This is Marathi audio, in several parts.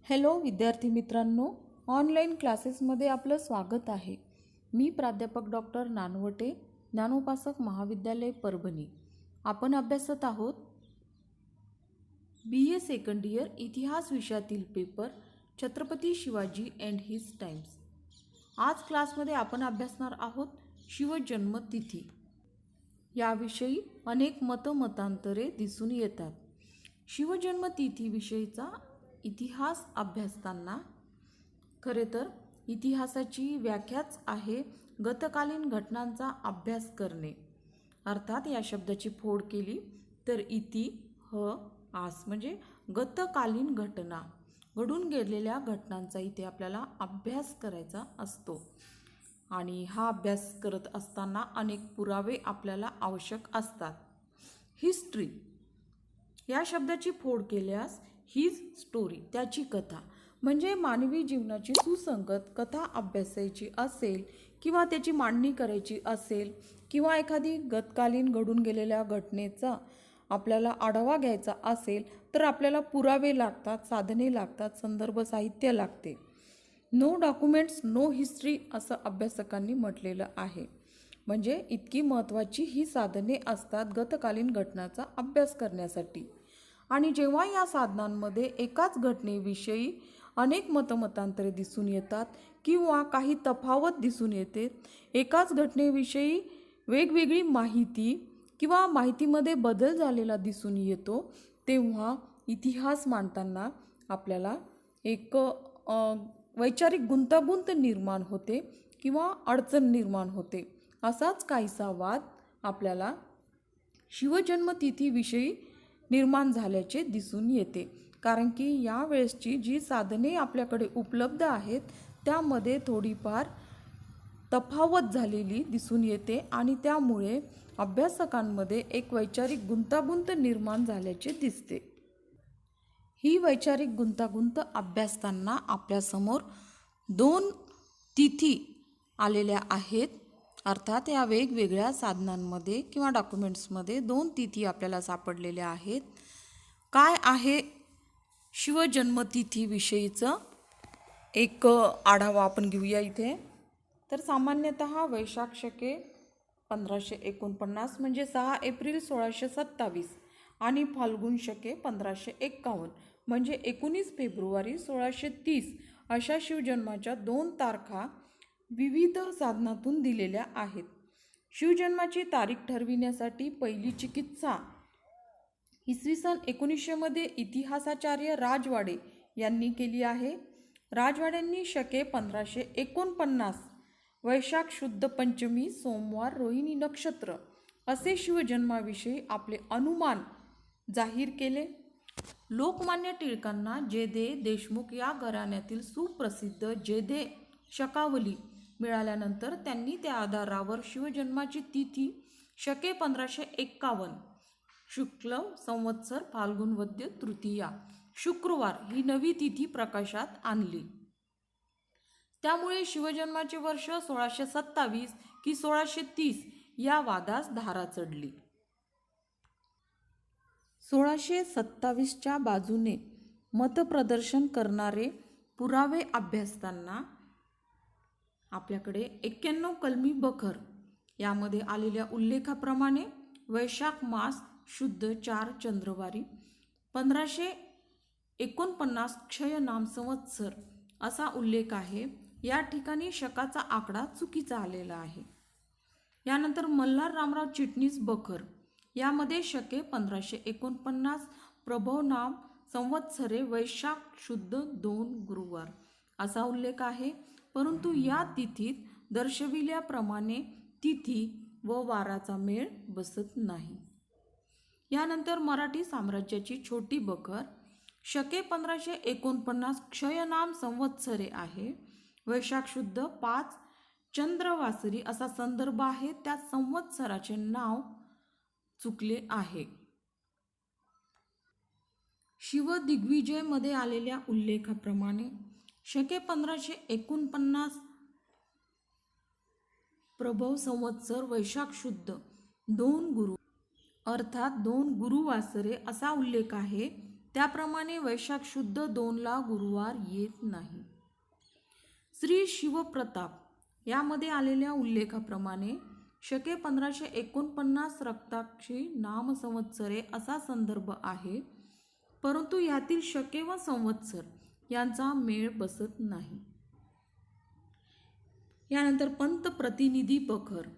हॅलो विद्यार्थी मित्रांनो, ऑनलाईन क्लासेसमध्ये आपलं स्वागत आहे. मी प्राध्यापक डॉक्टर नानवटे, ज्ञानोपासक महाविद्यालय परभणी. आपण अभ्यासत आहोत BA सेकंड इयर इतिहास विषयातील paper Chhatrapati Shivaji and his times. आज क्लासमध्ये आपण अभ्यासणार आहोत शिवजन्मतिथी. याविषयी अनेक मतमतांतरे दिसून येतात. शिवजन्मतिथीविषयीचा इतिहास अभ्यासताना खरे तर इतिहासाची व्याख्याच आहे गतकालीन घटनांचा अभ्यास करणे. अर्थात या शब्दाची फोड केली तर आस म्हणजे गतकालीन घटना, घडून गेलेल्या घटनांचा इथे आपल्याला अभ्यास करायचा असतो. आणि हा अभ्यास करत असताना अनेक पुरावे आपल्याला आवश्यक असतात. हिस्ट्री या शब्दाची फोड केल्यास हिज स्टोरी, त्याची कथा, म्हणजे मानवी जीवनाची सुसंगत कथा अभ्यासायची असेल किंवा त्याची मांडणी करायची असेल किंवा एखादी गतकालीन घडून गेलेल्या घटनेचा आपल्याला आढावा घ्यायचा असेल तर आपल्याला पुरावे लागतात, साधने लागतात, संदर्भ साहित्य लागते. नो डॉक्युमेंट्स नो हिस्ट्री असं अभ्यासकांनी म्हटलेलं आहे. म्हणजे इतकी महत्त्वाची ही साधने असतात गतकालीन घटनाचा अभ्यास करण्यासाठी. आणि जेव्हा या साधनांमध्ये एकाच घटनेविषयी अनेक मतमतांतरे दिसून येतात किंवा काही तफावत दिसून येते, एकाच घटनेविषयी वेगवेगळी माहिती किंवा माहितीमध्ये बदल झालेला दिसून येतो, तेव्हा इतिहास मांडताना आपल्याला एक वैचारिक गुंतागुंत निर्माण होते किंवा अडचण निर्माण होते. असाच काहीसा वाद आपल्याला शिवजन्मतिथीविषयी निर्माण झाल्याचे दिसून येते. कारण की यावेळेसची जी साधने आपल्याकडे उपलब्ध आहेत त्यामध्ये थोडीफार तफावत झालेली दिसून येते आणि त्यामुळे अभ्यासकांमध्ये एक वैचारिक गुंतागुंत निर्माण झाल्याचे दिसते. ही वैचारिक गुंतागुंत अभ्यासताना आपल्यासमोर दोन तिथी आलेल्या आहेत. अर्थात या वेगवेगळ्या साधनांमध्ये किंवा डॉक्युमेंट्समध्ये दोन तिथी आपल्याला सापडलेल्या आहेत. काय आहे शिवजन्मतिथीविषयीचं एक आढावा आपण घेऊया इथे. तर सामान्यतः वैशाख शके 1549 म्हणजे 6 एप्रिल 1627 आणि फाल्गुन शके 1551 म्हणजे 19 फेब्रुवारी 1630 अशा शिवजन्माच्या 2 तारखा विविध साधनातून दिलेल्या आहेत. शिवजन्माची तारीख ठरविण्यासाठी पहिली चिकित्सा इसवी सन 1900 मध्ये इतिहासाचार्य राजवाडे यांनी केली आहे. राजवाड्यांनी शके 1549 वैशाख शुद्ध पंचमी सोमवार रोहिणी नक्षत्र असे शिवजन्माविषयी आपले अनुमान जाहीर केले. लोकमान्य टिळकांना जेधे देशमुख या घराण्यातील सुप्रसिद्ध जेधे शकावली मिळाल्यानंतर त्यांनी त्या आधारावर शिवजन्माची तिथी शके 1551 शुक्ल संवत्सर फाल्गुन वद्य तृतीया शुक्रवार ही नवी तिथी प्रकाशात आणली. त्यामुळे शिवजन्माचे वर्ष 1627 की 1630 या वादास धारा चढली. 1627च्या बाजूने मतप्रदर्शन करणारे पुरावे अभ्यासताना आपल्याकडे 91 कलमी बखर यामध्ये आलेल्या उल्लेखाप्रमाणे वैशाख मास शुद्ध 4 चंद्रवारी 1549 क्षय नाम संवत्सर असा उल्लेख आहे. या ठिकाणी शकाचा आकडा चुकीचा आलेला आहे. यानंतर मल्हार रामराव चिटणीस बखर यामध्ये शके 1549 प्रभव नाम संवत्सरे वैशाख शुद्ध 2 गुरुवार असा उल्लेख आहे. परंतु या तिथीत दर्शविल्याप्रमाणे तिथी व वाराचा मेळ बसत नाही. यानंतर मराठी साम्राज्याची छोटी बखर शके 1549 क्षयनाम संवत्सरे आहे. वैशाख शुद्ध 5 चंद्रवासरी असा संदर्भ आहे. त्या संवत्सराचे नाव चुकले आहे. शिवदिग्विजय मध्ये आलेल्या उल्लेखाप्रमाणे शके 1549 प्रभव संवत्सर वैशाख शुद्ध 2 गुरु अर्थात 2 गुरुवासरे असा उल्लेख आहे. त्याप्रमाणे वैशाख शुद्ध 2ला गुरुवार येत नाही. श्री शिवप्रताप यामध्ये आलेल्या उल्लेखाप्रमाणे शके 1549 रक्ताक्षी नाम संवत्सरे असा संदर्भ आहे, परंतु यातील शके व संवत्सर यांचा मेळ बसत नाही. यानंतर पंत प्रतिनिधी बखर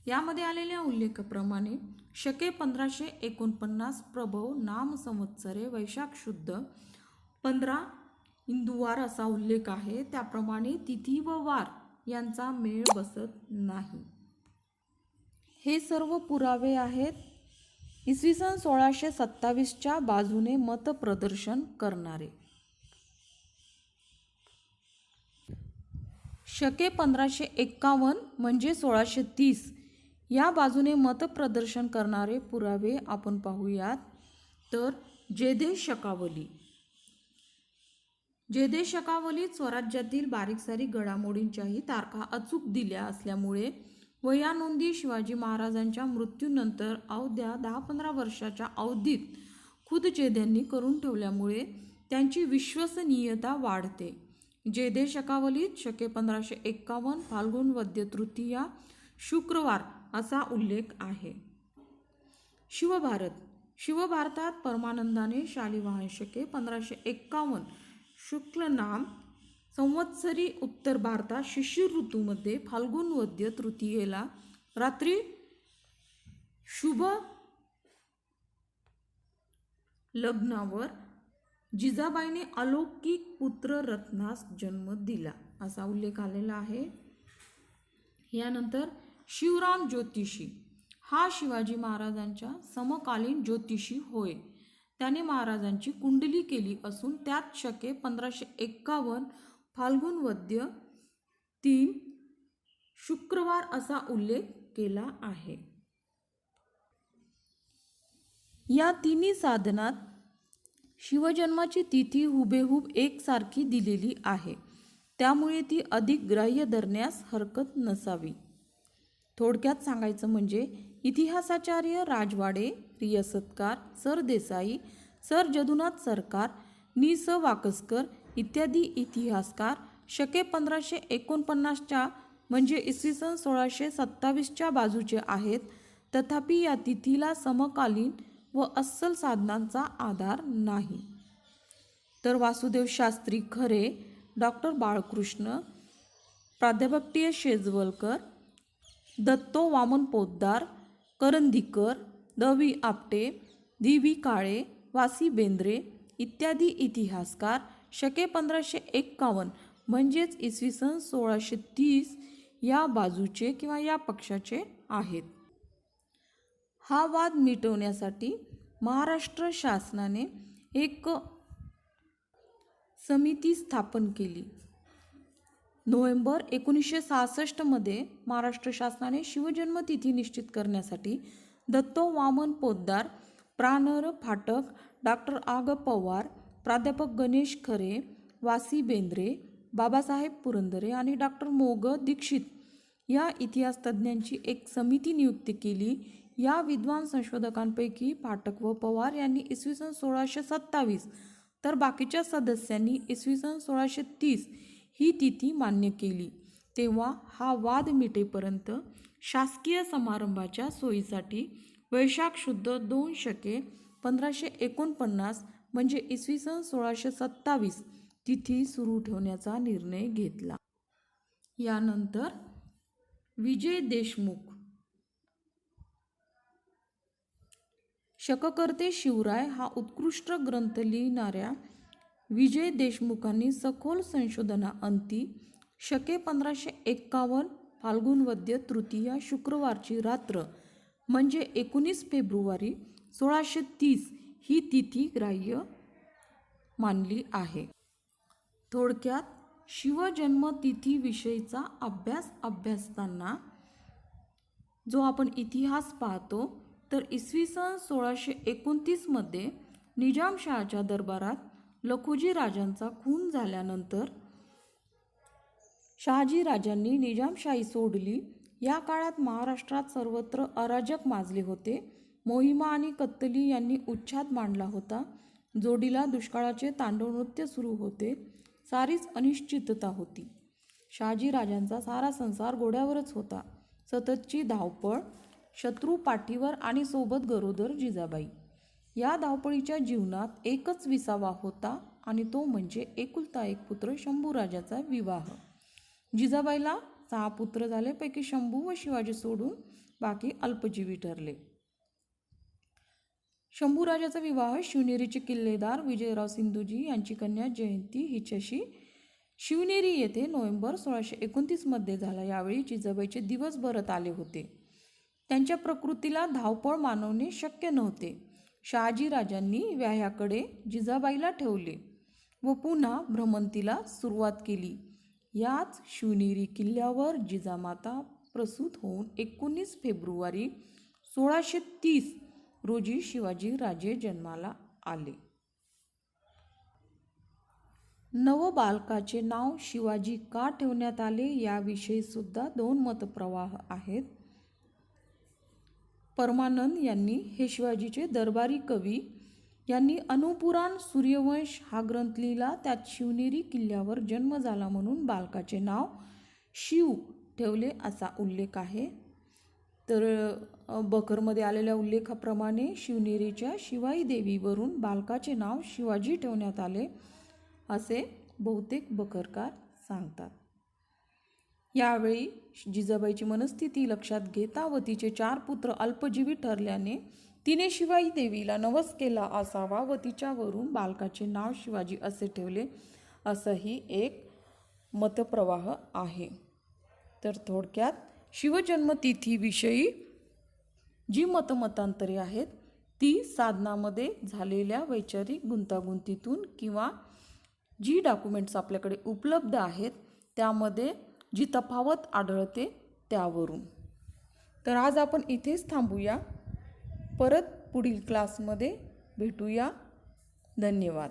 यामध्ये आलेल्या उल्लेखाप्रमाणे शके 1549 प्रभव नाम संवत्सरे वैशाख शुद्ध 15 इंदुवार असा उल्लेख आहे. त्याप्रमाणे तिथी व वार यांचा मेळ बसत नाही. हे सर्व पुरावे आहेत इसवी सन 1627च्या बाजूने मतप्रदर्शन करणारे. शके 1551 म्हणजे 1630 या बाजूने मतप्रदर्शन करणारे पुरावे आपण पाहूयात. तर जेधे शकावलीत स्वराज्यातील बारीक सारीक घडामोडींच्याही तारखा अचूक दिल्या असल्यामुळे व या नोंदी शिवाजी महाराजांच्या मृत्यूनंतर अवघ्या 10-15 वर्षाच्या अवधीत खुद जेधेंनी करून ठेवल्यामुळे त्यांची विश्वसनीयता वाढते. जेधे शकावलीत शके 1551 फाल्गुन वद्य तृतीया शुक्रवार असा उल्लेख आहे. शिवभारतात परमानंदाने शालिवाहन शके 1551 शुक्ल नाम संवत्सरी उत्तर भारतात शिशिर ऋतूमध्ये फाल्गुन वद्य तृतीयेला रात्री शुभ लग्नावर जिजाबाईने अलौकिक पुत्र रत्नास जन्म दिला असा उल्लेख आलेला आहे. यानंतर शिवराम ज्योतिषी हा शिवाजी महाराजांच्या समकालीन ज्योतिषी होय. त्याने महाराजांची कुंडली केली असून त्यात शके 1551 फाल्गुन वद्य 3 शुक्रवार असा उल्लेख केला आहे. या तिन्ही साधनात शिवजन्माची तिथी हुबेहूब एकसारखी दिलेली आहे, त्यामुळे ती अधिक ग्राह्य धरण्यास हरकत नसावी. थोडक्यात सांगायचं म्हणजे इतिहासाचार्य राजवाडे, रियासतकार सर देसाई, सर जदुनाथ सरकार, नि. स. वाकसकर इत्यादी इतिहासकार शके 1549च्या म्हणजे इसवी सन 1627च्या बाजूचे आहेत. तथापि या तिथीला समकालीन व अस्सल साधनांचा आधार नाही. तर वासुदेव शास्त्री खरे, डॉक्टर बाळकृष्ण, प्राध्यापक टी. एस. शेजवलकर, दत्तो वामन पोद्दार, करंदीकर, द. वी. आपटे, दी. व्ही. काळे, वासी बेंद्रे इत्यादी इतिहासकार शके 1551 म्हणजेच इसवी सन 1630 या बाजूचे किंवा या पक्षाचे आहेत. हा वाद मिटवण्यासाठी महाराष्ट्र शासनाने एक समिती स्थापन केली. नोव्हेंबर 1966 मध्ये महाराष्ट्र शासनाने शिवजन्मतिथी निश्चित करण्यासाठी दत्तो वामन पोद्दार, प्रा.न. फाटक, डॉक्टर आ. ग. पवार, प्राध्यापक गणेश खरे, वासी बेंद्रे, बाबासाहेब पुरंदरे आणि डॉक्टर मो. ग. दीक्षित या इतिहासतज्ज्ञांची एक समिती नियुक्त केली. या विद्वान संशोधकांपैकी फाटक व पवार यांनी इसवी सन 1627 तर बाकीच्या सदस्यांनी इसवी सन 1630 ही तिथी मान्य केली. तेव्हा हा वाद मिटेपर्यंत शासकीय समारंभाच्या सोयीसाठी वैशाख शुद्ध 2 शके 1549 म्हणजे इसवी सन 1627 तिथी सुरू ठेवण्याचा निर्णय घेतला. यानंतर विजय देशमुख शककर्ते शिवराय हा उत्कृष्ट ग्रंथ लिहिणाऱ्या विजय देशमुखांनी सखोल संशोधनाअंती शके 1551 फाल्गुन वद्य तृतीया शुक्रवारची रात्र म्हणजे 19 फेब्रुवारी 1630 ही तिथी ग्राह्य मानली आहे. थोडक्यात शिवजन्मतिथीविषयीचा अभ्यासताना जो आपण इतिहास पाहतो तर इसवी सन 1629 मध्ये निजामशाहाच्या दरबारात लखुजी राजांचा खून झाल्यानंतर शहाजी राजांनी निजामशाही सोडली. या काळात महाराष्ट्रात सर्वत्र अराजक माजले होते. मोहिमा आणि कत्तली यांनी उच्छाद मांडला होता. जोडीला दुष्काळाचे तांडव नृत्य सुरू होते. सारीच अनिश्चितता होती. शहाजीराजांचा सारा संसार घोड्यावरच होता. सततची धावपळ, शत्रू पाठीवर आणि सोबत गरोदर जिजाबाई. या धावपळीच्या जीवनात एकच विसावा होता आणि तो म्हणजे एकुलता एक पुत्र शंभूराजाचा विवाह. जिजाबाईला 6 पुत्र झाले. पैकी शंभू व शिवाजी सोडून बाकी अल्पजीवी ठरले. शंभूराजाचा विवाह शिवनेरीचे किल्लेदार विजयराव सिंधूजी यांची कन्या जयंती हिच्याशी शिवनेरी येथे नोव्हेंबर 1629 मध्ये झाला. यावेळी जिजाबाईचे दिवस भरत आले होते. त्यांच्या प्रकृतीला धावपळ मानवणे शक्य नव्हते. शहाजीराजांनी व्याह्याकडे जिजाबाईला ठेवले व पुन्हा भ्रमंतीला सुरुवात केली. याच शिवनेरी किल्ल्यावर जिजामाता प्रसूत होऊन 19 फेब्रुवारी 1630 रोजी शिवाजीराजे जन्माला आले. नवबालकाचे नाव शिवाजी का ठेवण्यात आले याविषयी सुद्धा 2 मतप्रवाह आहेत. परमानंद यांनी हे शिवाजीचे दरबारी कवी यांनी अनुपुराण सूर्यवंश हा ग्रंथ लिहिला. त्यात शिवनेरी किल्ल्यावर जन्म झाला म्हणून बालकाचे नाव शिव ठेवले असा उल्लेख आहे. तर बखरमध्ये आलेल्या उल्लेखाप्रमाणे शिवनेरीच्या शिवाई देवीवरून बालकाचे नाव शिवाजी ठेवण्यात आले असे बहुतेक बखरकार सांगतात. यावेळी जिजाबाईची मनस्थिती लक्षात घेता व तिचे 4 पुत्र अल्पजीवी ठरल्याने तिने शिवाई देवीला नवस केला असावा व तिच्यावरून बालकाचे नाव शिवाजी असे ठेवले असंही एक मतप्रवाह आहे. तर थोडक्यात शिवजन्मतिथीविषयी जी मतमतांतरे आहेत ती साधनामध्ये झालेल्या वैचारिक गुंतागुंतीतून किंवा जी डॉक्युमेंट्स आपल्याकडे उपलब्ध आहेत त्यामध्ये जी तफावत आढळते त्यावरून. तर आज आपण इथेच थांबूया. परत पुढील क्लासमध्ये भेटूया. धन्यवाद.